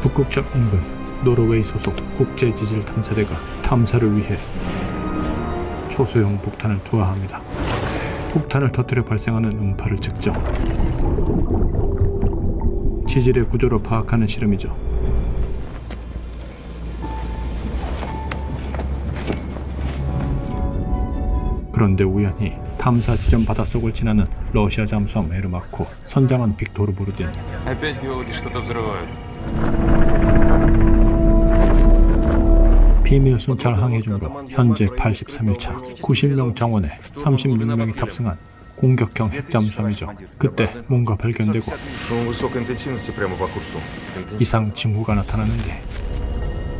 북극적 인근 노르웨이 소속 국제지질 탐사대가 탐사를 위해 초소형 폭탄을 투하합니다. 폭탄을 터뜨려 발생하는 음파를 측정, 지질의 구조를 파악하는 실험이죠. 그런데 우연히 탐사 지점 바닷속을 지나는 러시아 잠수함 에르마코, 선장은 빅토르 보르딘. Опять геологи что-то взрывают. 비밀 순찰 항해 중으로 현재 83일차 90명 정원에 36명이 탑승한 공격형 핵잠수함이죠. 그때 뭔가 발견되고 Шум высокой интенсивности прямо по курсу. 이상 징후가 나타나는데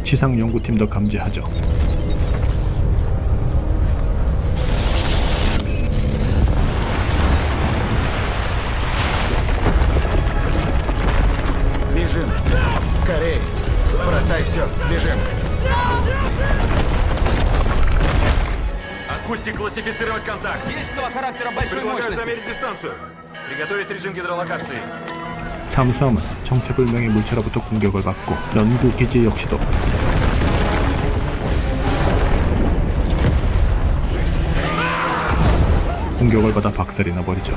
지상 연구팀도 감지하죠. Бежим! Скорей! Бросай все! Бежим! Акустик, классифицировать контакт. Действительного характера большой Предлагаю мощности. замерить дистанцию. Приготовить режим гидролокации. 잠수함은 정체불명의 물체로부터 공격을 받고 연구기지 역시도 공격을 받아 박살이 나버리죠.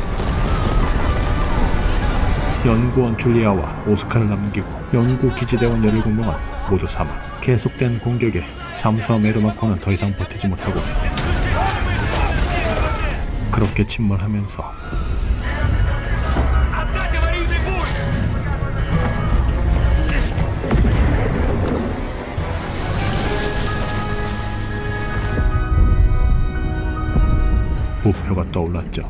연구원 줄리아와 오스카를 남기고 연구기지대원 17명은 모두 사망. 계속된 공격에 잠수함 에르마코는 더 이상 버티지 못하고 그렇게 침몰하면서 부표가 떠올랐죠.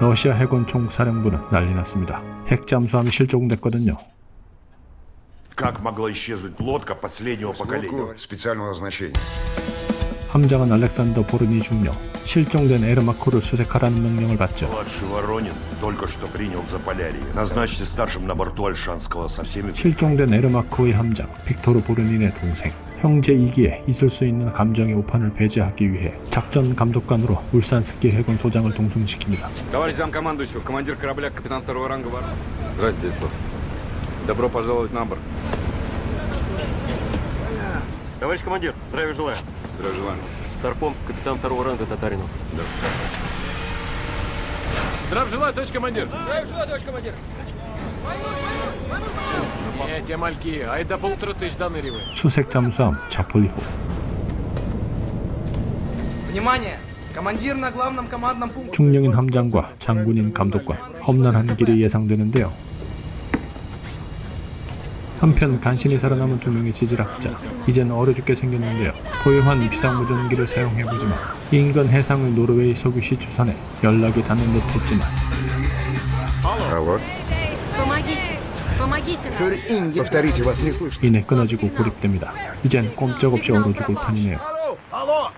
러시아 해군 총사령부는 난리 났습니다. 핵잠수함이 실종됐거든요. Как могла исчезнуть лодка последнего поколения? Лодку специального назначения. 함장은 알렉산더 보르니 중령, 실종된 에르마코를 수색하라는 명령을 받죠. Младший Воронин только что принял в Заполярье. Назначьте старшим на борту Альшанского со всеми... 실종된 에르마코의 함장 빅토르 보르닌의 동생, 형제 2기에 있을 수 있는 감정의 오판을 배제하기 위해 작전 감독관으로 울산스키 해군 소장을 동승시킵니다. Товарищ замкомандующего, командир корабля, капитан второго ранга Воронин. Здравствуйте, Слав. Добро пожаловать на борт. Товарищ командир, здравия желаю. Здравия желаю. Старпом, капитан второго ранга Татаринов. Да. Здравия желаю, товарищ командир. Здравия желаю, товарищ командир. Те мальки, ай до 1500 доныривают. 수색 잠수함 자폴리호. Внимание! Командир на главном командном пункте. 중령인 함장과 장군인 감독관, 험난한 길이 예상되는데요. 한편 간신히 살아남은 2명의 지질학자, 이젠 얼어 죽게 생겼는데요. 고요한 비상무전기를 사용해보지만 인근 해상의 노르웨이 석유 시추선에 연락이 닿는 듯 했지만 Алло? Помогите! Помогите нам! Повторите, вас не слышно. 이내 끊어지고 고립됩니다. 이젠 꼼짝없이 얼어 죽을 판이네요. Алло!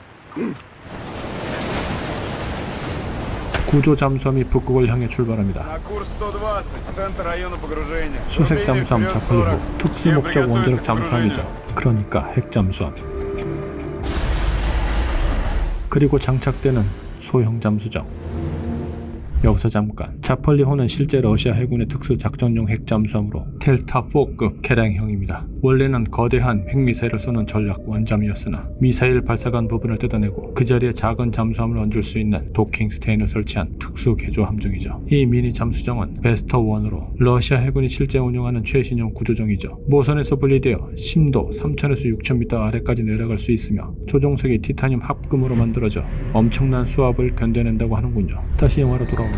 구조 잠수함이 북극을 향해 출발합니다. На курс 120, центр района погружения. 수색 잠수함 자폴리호, 특수 Все 목적 원자력 приготовиться к 잠수함이죠. погружению. 그러니까 핵잠수함. 그리고 장착되는 소형 잠수정. 여기서 잠깐, 자폴리호는 실제 러시아 해군의 특수 작전용 핵잠수함으로 텔타4급 개량형입니다. 원래는 거대한 핵미사일을 쏘는 전략 원잠이었으나 미사일 발사관 부분을 뜯어내고 그 자리에 작은 잠수함을 얹을 수 있는 도킹 스테인을 설치한 특수 개조 함정이죠. 이 미니 잠수정은 베스터1으로 러시아 해군이 실제 운영하는 최신형 구조정이죠. 모선에서 분리되어 심도 3000에서 6000m 아래까지 내려갈 수 있으며 조종석이 티타늄 합금으로 만들어져 엄청난 수압을 견뎌낸다고 하는군요. 다시 영화로 돌아옵니다.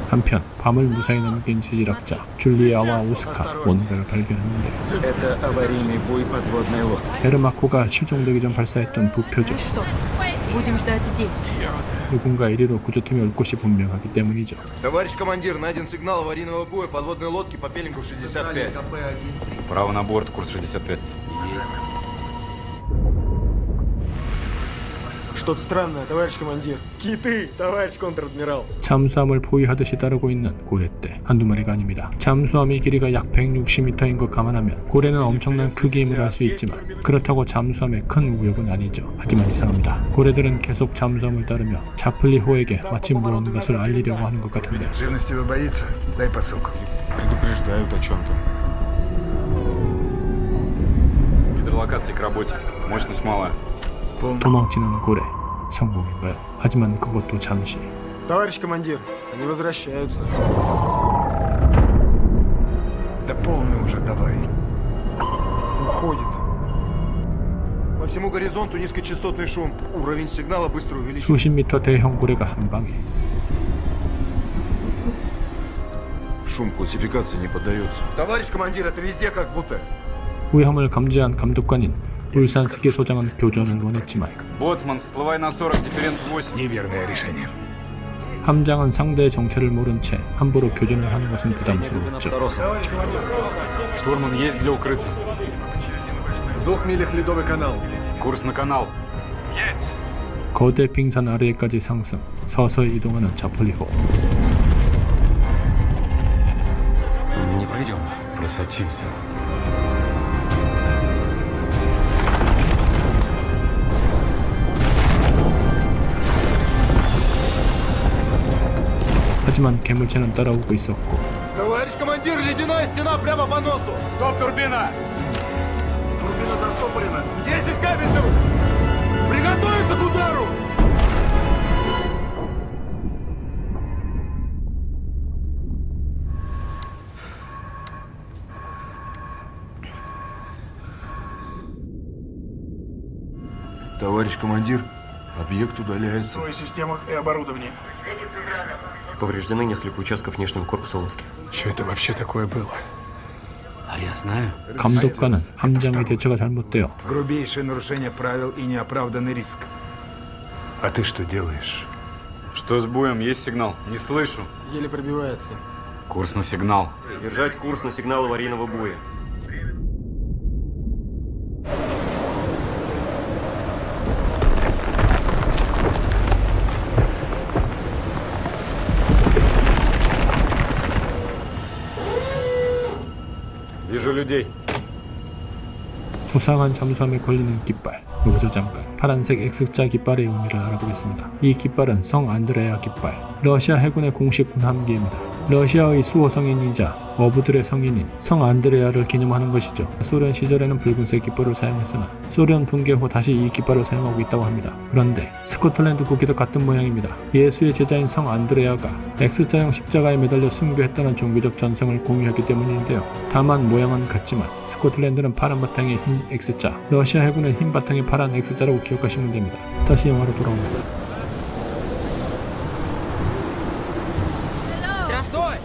한편 밤을 무사히 넘긴 지질학자 줄리아와 오스카 뭔가를 발견했는데 Это аварийный буй подводной лодки. 에르마코가 실종되기 전 발사했던 부표죠. Что? Будем ждать здесь. 누군가 이리로 구조팀이 올 것이 분명하기 때문이죠. Товарищ командир, найден сигнал аварийного буя подводной лодки по пеленгу 65. Право на борт, курс 65. Что-то странное, товарищ командир. Киты, товарищ контр-адмирал. 잠수함을 포위하듯이 따르고 있는 고래떼 한두 마리가 아닙니다. 잠수함의 길이가 약 160m인 것 감안하면 고래는 엄청난 크기임을 알 수 있지만 그렇다고 잠수함의 큰 위협은 아니죠. 하지만 이상합니다. 고래들은 계속 잠수함을 따르며 자플리호에게 마치 무언가를 알리려고 하는 것 같은데 Живности вы боится? Дай посылку. Предупреждают о чем-то. Гидролокации к работе. Мощность малая. 도망치는 고래 성공인가요? 하지만 그것도 잠시. Товарищ командир, они возвращаются. Да полный уже, давай. Уходит. По всему горизонту низкочастотный шум. Уровень сигнала быстро увеличивается. 수십 미터 대형 고래가 한 방에 Шум классификации не поддается. Товарищ командир, это везде как будто. 위험을 감지한 감독관인 울산스키 소장은 교전을 원했지만 Боцман, всплывай на 40, дифферент 8. Неверное решение. 함장은 상대의 정체를 모른 채 함부로 교전을 하는 것은 부담스러웠죠. Штурман, есть где укрыться? В 2 милях ледовый канал. Курс на канал. 거대 빙산 아래에까지 상승, 서서히 이동하는 자폴리호. Не пройдем. Просочимся. 하지만 괴물체는 따라오고 있었고 Товарищ командир, ледяная стена прямо по носу. Стоп, турбина! Турбина застопорена. 10 кабельтов. Приготовиться к удару. Товарищ командир, объект удаляется. В своих системах и оборудовании. Повреждены несколько участков внешнего корпуса лодки. Что это вообще такое было? 감독관은 함장의 대처가 잘못되어 Грубейшее нарушение правил и неоправданный риск. А ты что делаешь? Что с буем? Есть сигнал? Не слышу. Еле пробивается. Курс на сигнал. Держать курс на сигнал аварийного буя. Вижу людей. 부상한 잠수함에 걸리는 깃발. 여기서 잠깐 파란색 X자 깃발의 의미를 알아보겠습니다. 이 깃발은 성 안드레아 깃발, 러시아 해군의 공식 군함기입니다. 러시아의 수호성인이자 어부들의 성인인 성 안드레아를 기념하는 것이죠. 소련 시절에는 붉은색 깃발을 사용했으나 소련 붕괴 후 다시 이 깃발을 사용하고 있다고 합니다. 그런데 스코틀랜드 국기도 같은 모양입니다. 예수의 제자인 성 안드레아가 X자형 십자가에 매달려 순교했다는 종교적 전승을 공유했기 때문인데요. 다만 모양은 같지만 스코틀랜드는 파란 바탕에 흰 X자, 러시아 해군은 흰 바탕에 파란 X자라고 기억하시면 됩니다. 다시 영화로 돌아옵니다. Здравствуйте.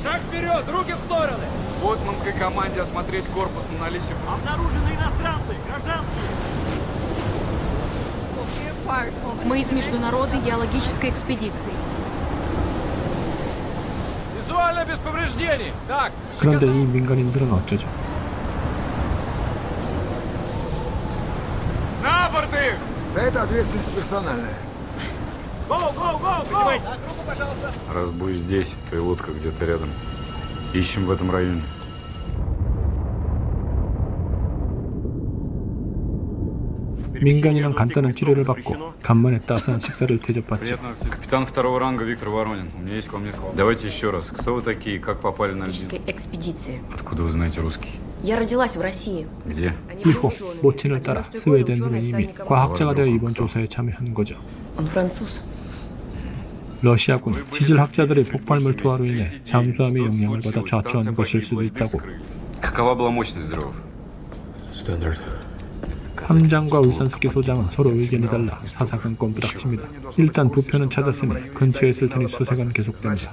Шаг вперед, руки в стороны! Боцманской команде осмотреть корпус на наличие... Обнаружены иностранцы, гражданские! Мы из Международной геологической экспедиции. Визуально без повреждений! Так, 그런데 이 민간인들은 어쩌죠? На борт их! За это ответственность персональная. поднимайтесь! Раз буй здесь, то и лодка где-то рядом. Ищем в этом районе. 민간인은 간단한 치료를 받고 간만에 따스한 식사를 대접받죠. Приятно. Капитан второго ранга Виктор Воронин. У меня есть к вам несколько. Давайте еще раз. Кто вы такие? Как попали на льдин? Экспедиции. Откуда вы знаете русский? Я родилась в России. Где? 이후 모친을 따라 스웨덴으로 이민, 과학자가 되어 이번 조사에 참여한 거죠. Он француз. 러시아군은 지질학자들의 폭발물 투하로 인해 잠수함의 영향을 받아 좌초한 것일 수도 있다고. Какова была мощность взрывов? Стандарт. 함장과 울산스키 소장은 서로 의견이 달라 사사건건 부닥칩니다. 일단 부표는 찾았으니 근처에 있을 테니 수색은 계속됩니다.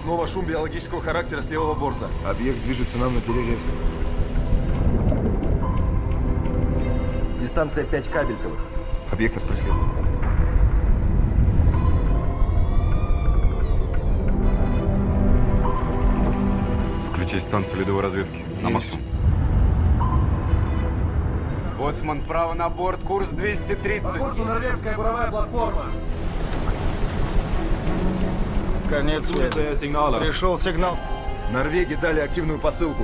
Снова шум биологического характера с левого борта. Объект движется нам на перерез. Дистанция 5 кабельтовых. Объект нас преследует. Честь станцию ледовой разведки. На Максу. Боцман, право на борт, курс 230. норвежская буровая платформа. Конец связи. Пришел сигнал. Норвеги дали активную посылку.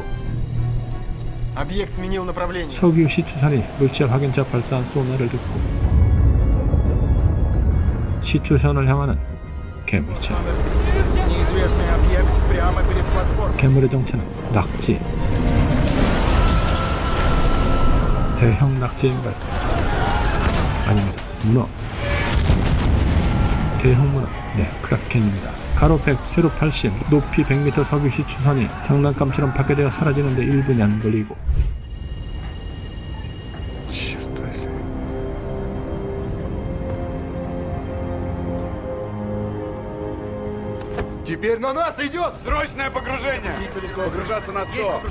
Объект сменил направление. 석유 시추선이 물체 확인차 발사한 소나를 듣고 시추선을 향하는 괴물체. Неизвестный объект прямо перед платформой. 괴물의 정체는 낙지. 대형 낙지인가요? 아닙니다. 문어. 대형 문어. 네, 크라켄입니다. 가로 100, 세로 80, 높이 100m 석유 시추선이 장난감처럼 파괴되어 사라지는데 1분이 안 걸리고 Теперь на нас идет! Срочное погружение! Погружаться на 100.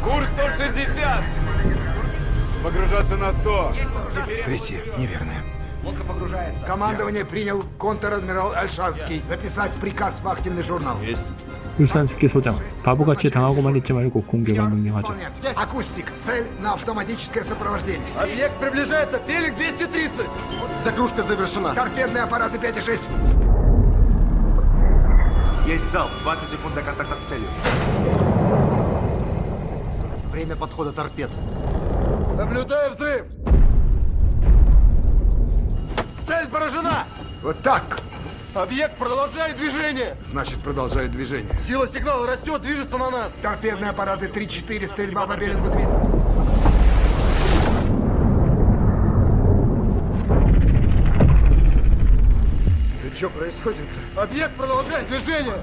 Курс 160. Погружаться на 100. Третье, неверное. Лодка погружается. Командование принял контр-адмирал Альшанский. Записать приказ в вахтенный журнал. 울산스키 소장 바보같이 당하고만 있지 말고 공격을 명령하죠. Акустик. Цель на автоматическое сопровождение. Объект приближается, пелик 230! Загрузка завершена. Торпедные аппараты 5 и 6. Есть залп. 20 секунд до контакта с целью. Время подхода торпед. Наблюдаю взрыв! Цель поражена! Вот так. Объект продолжает движение! Значит, продолжает движение. Сила сигнала растет, движется на нас! Торпедные аппараты 3-4, стрельба по Беллингу 200. Да что происходит-то? Объект продолжает движение!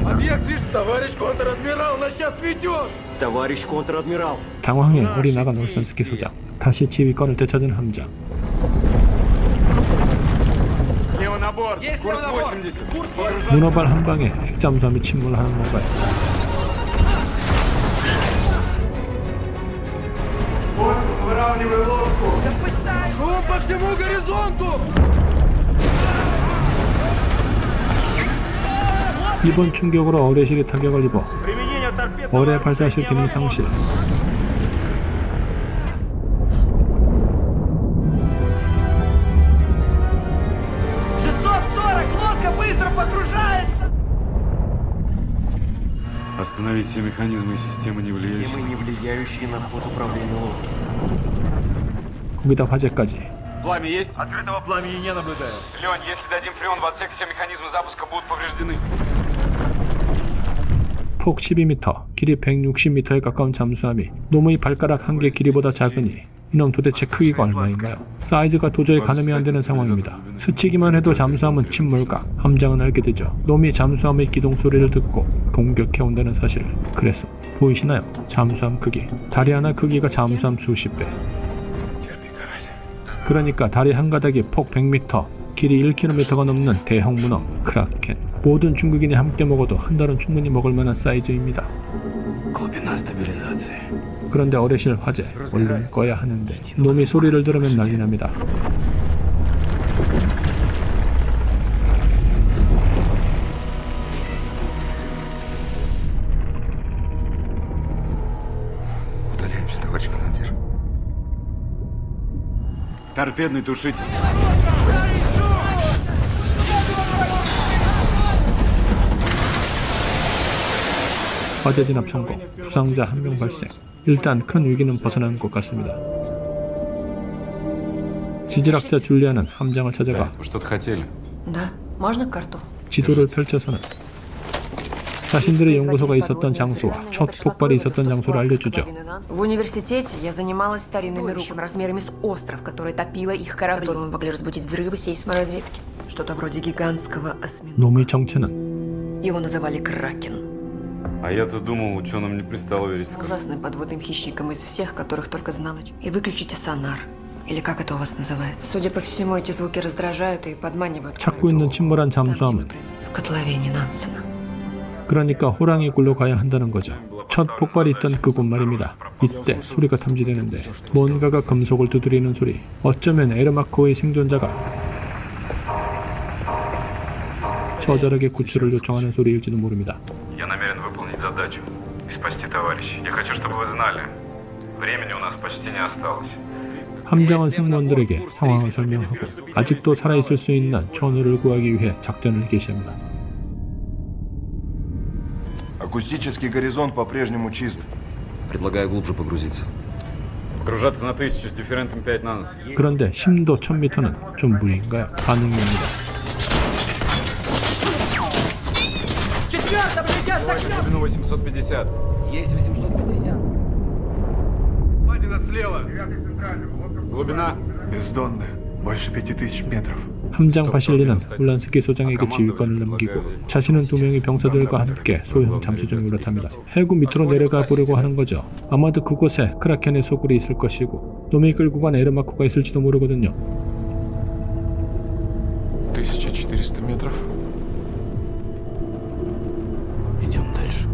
Объект движется! Товарищ контр-адмирал, нас сейчас сметет! Товарищ контр-адмирал. 당황해 올이 나간 울산스키 소장 다시 지휘권을 되찾은 함장. Лево на борт. Курс 80. 문어발 한 방에 핵잠수함이 침몰하는 건가요? Шум по всему горизонту! 이번 충격으로 어뢰실이 타격을 입어 어뢰 발사실 기능 상실. Лодка быстро погружается! Остановить все механизмы и системы, не влияющие. Темы, не влияющие на ход управления лодкой. 거기다 화재까지. Пламя есть? Открытого пламени не наблюдаю. Лень, если дадим фреон в отсек, все механизмы запуска будут повреждены. 폭 12m, 길이 160m에 가까운 잠수함이 놈의 발가락 한 개 길이보다 작으니 이놈 도대체 크기가 얼마인가요? 사이즈가 도저히 가늠이 안 되는 상황입니다. 스치기만 해도 잠수함은 침몰각, 함장은 알게 되죠. 놈이 잠수함의 기동 소리를 듣고 공격해온다는 사실을. 그래서 보이시나요? 잠수함 크기. 다리 하나 크기가 잠수함 수십 배. 그러니까 다리 한 가닥이 폭 100m, 길이 1km가 넘는 대형 문어, 크라켄. 모든 중국인이 함께 먹어도 한 달은 충분히 먹을 만한 사이즈입니다. Глубина стабилизации. 그런데 어뢰실 화재, 얼른 꺼야 하는데 놈이 소리를 들으면 난리 납니다. Удаляемся, товарищ командир. Торпедный тушитель. 화재 진압 성공, 부상자 1명 발생. 일단 큰 위기는 벗어난 것 같습니다. 지질학자 줄리아는 함장을 찾아가 Вы что-то хотели? Да. Можно карту? 지도를 펼쳐서는 자신들의 연구소가 있었던 장소와 첫 폭발이 있었던 장소를 알려주죠. В университете я занималась старинными руками размерами с остров, который топило их корабли, которые мы могли разбудить взрывы сейсморазведки. Что-то вроде гигантского осьминога. 놈의 정체는 Его называли Кракен. А я-то думал, ученым не пристало верить в сказку. Ужасным подводным хищником из всех, которых только знала. И выключите сонар. Или как это у вас называется? Судя по всему, эти звуки раздражают и подманивают. 찾고 있는 침몰한 잠수함은 В котловине Нансена. 그러니까 호랑이 굴로 가야 한다는 거죠. 첫 폭발이 있던 그곳 말입니다. 이때 소리가 탐지되는데 뭔가가 금속을 두드리는 소리. 어쩌면 에르마코의 생존자가 처절하게 구출을 요청하는 소리일지도 모릅니다. Я намерен выполнить задачу и спасти товарищей. Я хочу, чтобы вы знали, времени у нас почти не осталось. 함장은 승무원들에게 상황을 설명하고 아직도 살아있을 수 있는 천우를 구하기 위해 작전을 개시합니다. Акустический горизонт по-прежнему чист. Предлагаю глубже погрузиться. Погружаться на 1000 с дифферентом 5 на нос. 그런데 심도 1000m는 좀 무리인가요? 반응입니다. Глубину 850. Есть 850. Глубина. Бездонная. Больше 5000 метров. 함장 바실리는 울란스키 소장에게 지휘권을 넘기고 자신은 2명의 병사들과 함께 소형 잠수정에 올라탑니다. 해구 밑으로 내려가 보려고 하는 거죠. 아마도 그곳에 크라켄의 소굴이 있을 것이고 놈이 끌고 간 에르마코가 있을지도 모르거든요. 1400 метров. Идем дальше.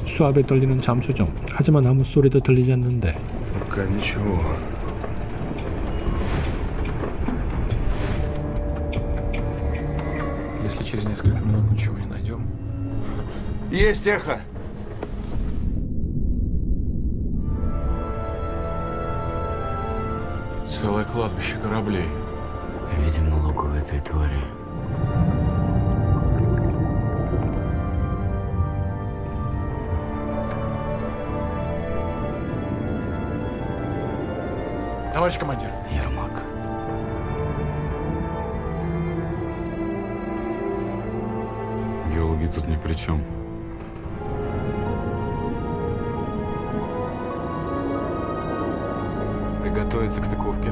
수압에 떨리는 잠수정. 하지만 아무 소리도 들리지 않는데 Пока ничего. Если через несколько минут ничего не найдем. Есть эхо! Целое кладбище кораблей. Видимо, логово этой твари. Товарищ командир. Ермак. Геологи тут ни при чем. Приготовиться к стыковке.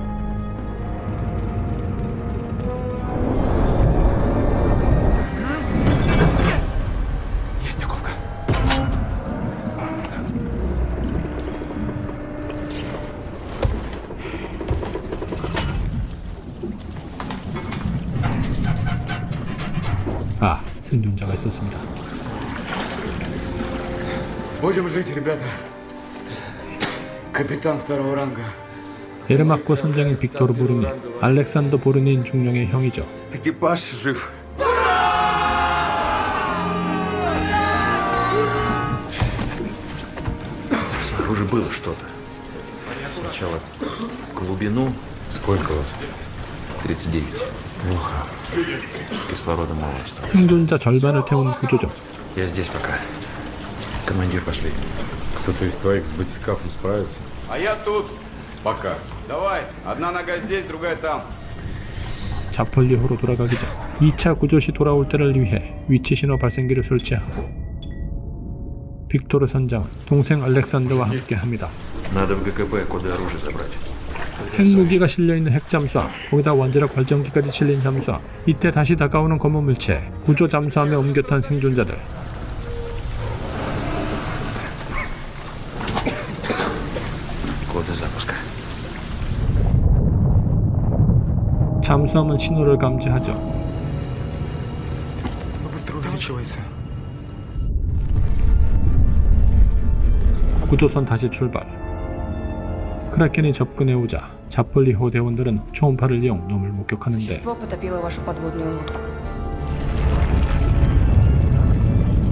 Есть стыковка. 아, 생존자가 있었습니다. Будем жить, ребята. Капитан второго ранга. 에르마코 선장인 빅토르 보르니, 알렉산더 보르닌 중령의 형이죠. Экипаж жив. Снаружи было что-то. Сначала глубину. Сколько вас? 39. Плохо. Кислорода мало осталось. 생존자 절반을 태운 구조죠. Я здесь пока. Командир, пошли. Кто-то из твоих с батискафом справится? А я тут. Пока. Давай. Одна нога здесь, другая там. 자폴리호로 돌아가기 전 2차 구조 시 돌아올 때를 위해 위치 신호 발생기를 설치하고 빅토르 선장은 동생 알렉산더와 함께합니다. Надо в ГКП коды оружия забрать. 핵무기가 실려있는 핵잠수함, 거기다 원자력 발전기까지 실린 잠수함. 이때 다시 다가오는 검은 물체, 구조 잠수함에 옮겨 탄 생존자들. Коды запуска. 잠수함은 신호를 감지하죠. Быстро увеличивается. 구조선 다시 출발. 크라켄이 접근해오자 자폴리호 대원들은 초음파를 이용 놈을 목격하는데 Существо потопило вашу подводную лодку.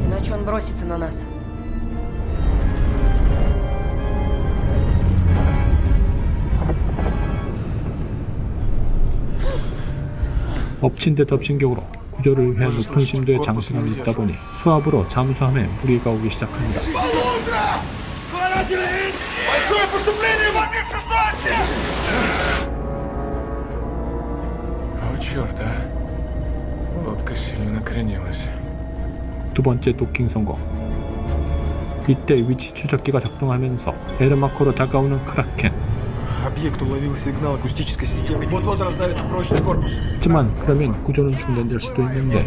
Иначе он бросится на нас. 엎친 데 덮친 격으로 구조를 위해 높은 심도의 장수함이 있다 보니 수압으로 잠수함에 무리가 오기 시작합니다. О, черт, а. Лодка сильно накренилась. 두 번째 도킹 성공. 이때 위치 추적기가 작동하면서 에르마코로 다가오는 크라켄. Объект уловил сигнал акустической системы. Вот-вот раздавит прочный корпус. 하지만 그러면 구조는 중단될 수도 있는데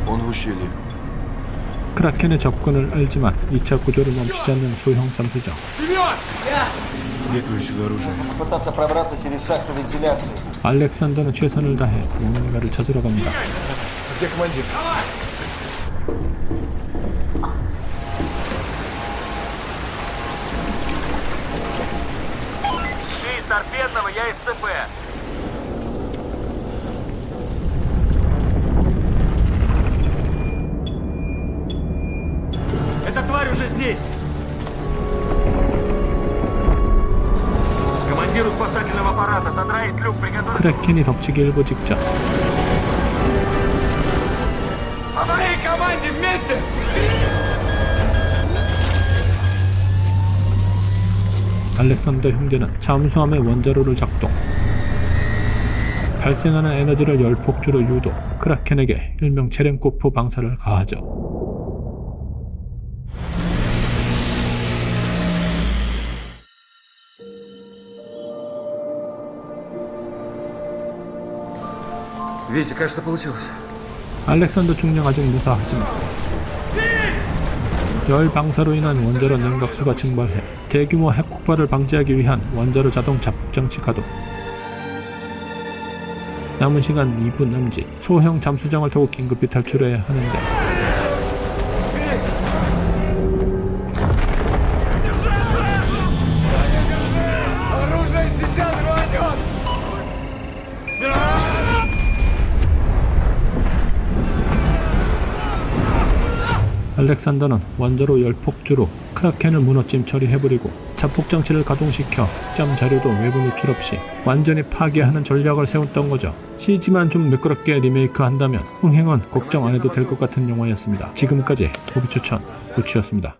Он в ущелье. 크라켄의 접근을 알지만 2차 구조를 멈추지 않는 소형 잠수정. Где твое чудо-оружие? Пытаться пробраться через шахту вентиляции. 알렉산더는 최선을 다해 무언가를 찾으러 갑니다. Где командир? Главного, я СЦП. Эта тварь уже здесь. Командиру спасательного аппарата задраить люк, приготовить. 크래켄이 덮치기 일보 직전 По моей команде вместе! 알렉산더 형제는 잠수함의 원자로를 작동, 발생하는 에너지를 열폭주로 유도, 크라켄에게 일명 체렌코프 방사를 가하죠. Витя, кажется, получилось. 알렉산더 중령 아직 무사하지만 열 방사로 인한 원자로 냉각수가 증발해 대규모 핵 폭발을 방지하기 위한 원자로 자동 자폭 장치 가동. 남은 시간 2분 남짓. 소형 잠수정을 타고 긴급히 탈출해야 하는데 Оружие сейчас рванет! 알렉산더는 원자로 열폭주로 크라켄을 문어찜 처리해버리고 자폭장치를 가동시켜 점 자료도 외부 노출 없이 완전히 파괴하는 전략을 세웠던 거죠. CG만 좀 매끄럽게 리메이크한다면 흥행은 걱정 안 해도 될 것 같은 영화였습니다. 지금까지 고비추천 고치였습니다.